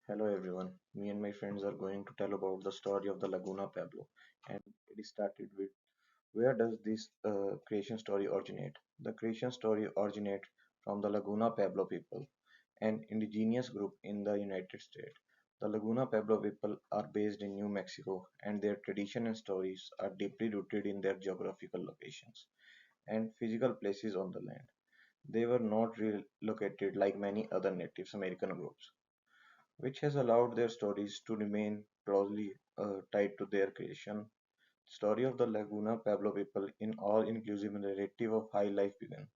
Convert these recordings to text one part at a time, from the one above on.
Hello everyone. Me and my friends are going to tell about the story of the Laguna Pueblo. And it started with where does this creation story originate? The creation story originates from the Laguna Pueblo people, an indigenous group in the United States. The Laguna Pueblo people are based in New Mexico and their tradition and stories are deeply rooted in their geographical locations and physical places on the land. They were not relocated like many other Native American groups, which has allowed their stories to remain closely tied to their creation. Story of the Laguna Pueblo people in all-inclusive narrative of high life began.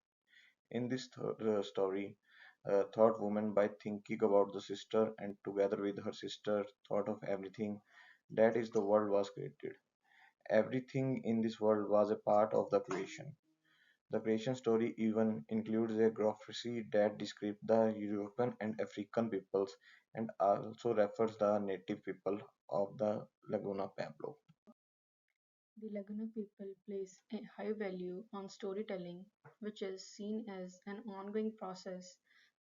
In this story, thought woman by thinking about the sister and together with her sister thought of everything that is the world was created. Everything in this world was a part of the creation. The creation story even includes a geography that describes the European and African peoples and also refers the native people of the Laguna Pueblo. The Laguna people place a high value on storytelling, which is seen as an ongoing process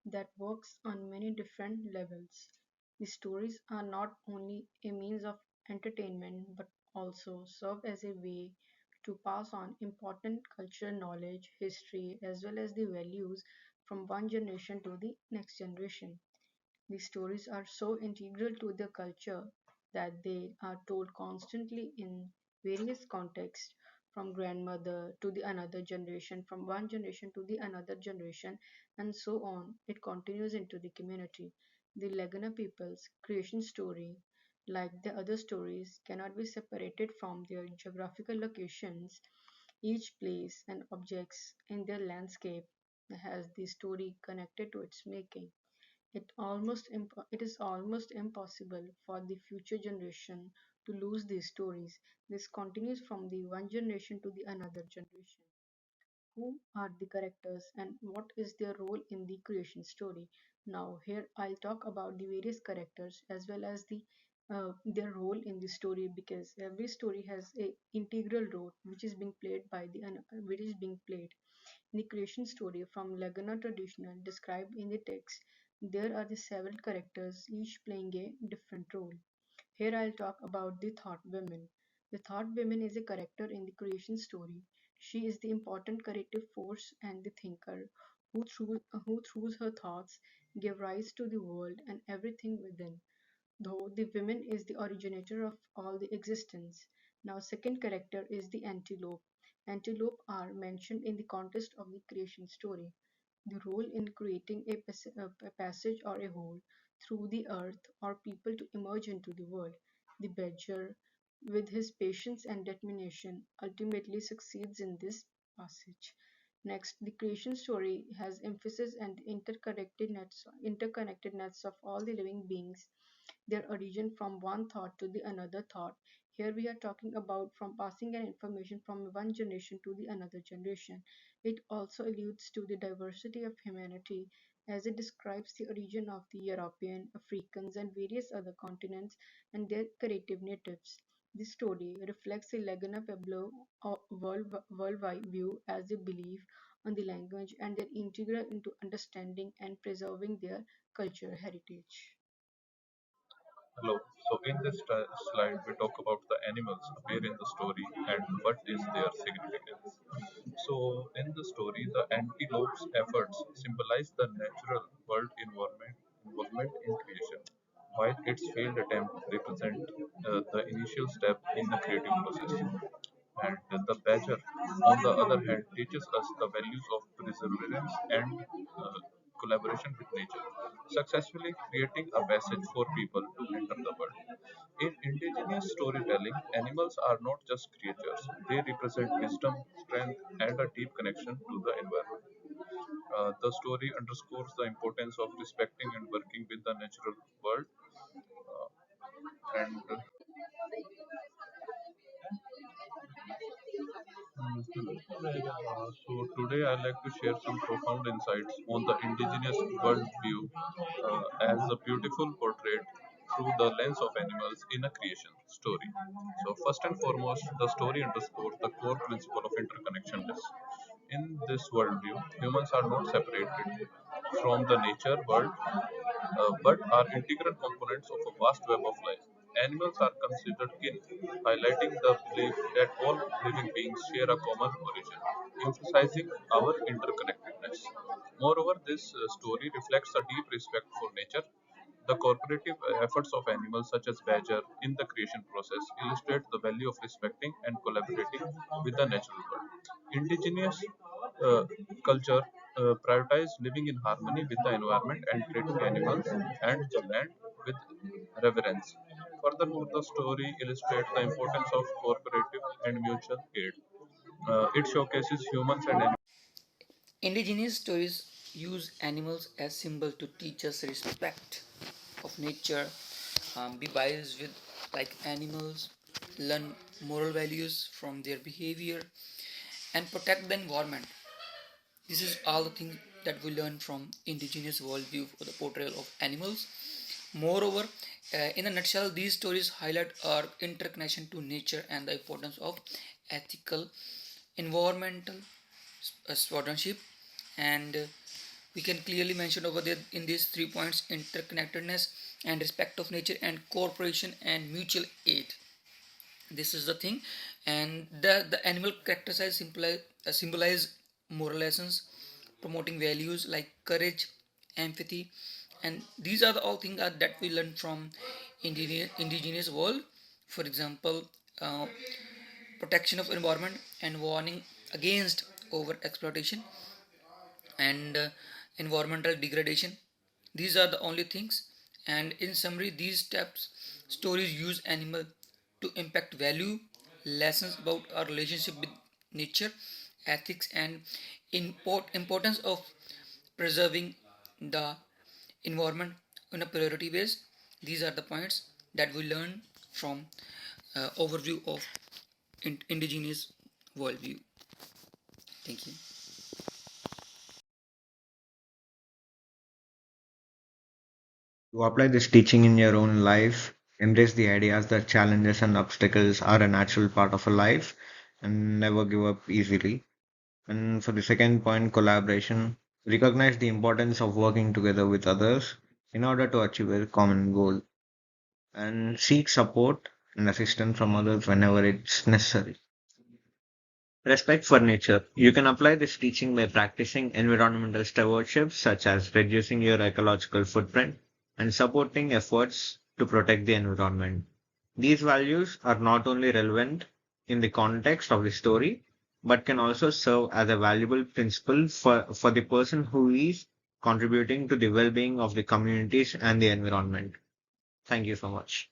that works on many different levels. The stories are not only a means of entertainment but also serve as a way to pass on important cultural knowledge, history, as well as the values from one generation to the next generation. These stories are so integral to the culture that they are told constantly in various contexts, from grandmother to the another generation, from one generation to the another generation, and so on. It continues into the community. The Laguna people's creation story, like the other stories, cannot be separated from their geographical locations. Each place and objects in their landscape has the story connected to its making. It is almost impossible for the future generation to lose these stories. This continues from the one generation to the another generation. Who are the characters and what is their role in the creation story? Now, here I'll talk about the various characters as well as their role in the story, because every story has a integral role which is being played in the creation story from Laguna traditional described in the text. There are the several characters, each playing a different role. Here I'll talk about the thought women. The thought women is a character in the creation story. She is the important creative force and the thinker who through her thoughts give rise to the world and everything within, though the woman is the originator of all the existence. Now, second character is the antelope. Antelope are mentioned in the context of the creation story. The role in creating a passage or a hole through the earth or people to emerge into the world. The badger, with his patience and determination, ultimately succeeds in this passage. Next, the creation story has emphasis and interconnectedness of all the living beings, their origin from one thought to the another thought. Here we are talking about from passing an information from one generation to the another generation. It also alludes to the diversity of humanity as it describes the origin of the European, Africans, and various other continents and their creative natives. This story reflects the Laguna Pueblo worldwide view as they believe on the language and their integral into understanding and preserving their cultural heritage. Hello. So in this slide, we talk about the animals appear in the story and what is their significance. So in the story, the antelope's efforts symbolize the natural world involvement in creation, while its failed attempt represent the initial step in the creative process. And the badger, on the other hand, teaches us the values of perseverance and collaboration with nature, successfully creating a passage for people to enter the world. In indigenous storytelling, animals are not just creatures, they represent wisdom, strength, and a deep connection to the environment. The story underscores the importance of respecting and working with the natural world. And So today I'd like to share some profound insights on the indigenous worldview as a beautiful portrait through the lens of animals in a creation story. So first and foremost, the story underscores the core principle of interconnectedness. In this worldview, humans are not separated from the nature world but are integral components of a vast web of life. Animals are considered kin, highlighting the belief that all living beings share a common origin, emphasizing our interconnectedness. Moreover, this story reflects a deep respect for nature. The cooperative efforts of animals such as badger in the creation process illustrate the value of respecting and collaborating with the natural world. Indigenous uh, culture prioritize living in harmony with the environment and treating animals and the land with reverence. Furthermore, the story illustrates the importance of cooperative and mutual aid. It showcases humans and animals. Indigenous stories use animals as symbols to teach us respect of nature, be wise with like animals, learn moral values from their behavior, and protect the environment. This is all the things that we learn from indigenous worldview for the portrayal of animals. Moreover, in a nutshell, these stories highlight our interconnection to nature and the importance of ethical, environmental stewardship. And we can clearly mention over there in these 3 points: interconnectedness and respect of nature, and cooperation and mutual aid. This is the thing. And the animal characters symbolize moral lessons, promoting values like courage, empathy, and these are the all things that we learn from indigenous world. For example, uh, protection of environment and warning against over exploitation and environmental degradation. These are the only things. And in summary, these steps stories use animal to impact value, lessons about our relationship with nature, ethics, and importance of preserving the environment in a priority base. These are the points that we learn from overview of indigenous worldview. Thank you. To apply this teaching in your own life, embrace the ideas that challenges and obstacles are a natural part of a life and never give up easily. And for the second point, collaboration, recognize the importance of working together with others in order to achieve a common goal and seek support and assistance from others whenever it's necessary. Respect for nature. You can apply this teaching by practicing environmental stewardship, such as reducing your ecological footprint and supporting efforts to protect the environment. These values are not only relevant in the context of the story, but can also serve as a valuable principle for the person who is contributing to the well being of the communities and the environment. Thank you so much.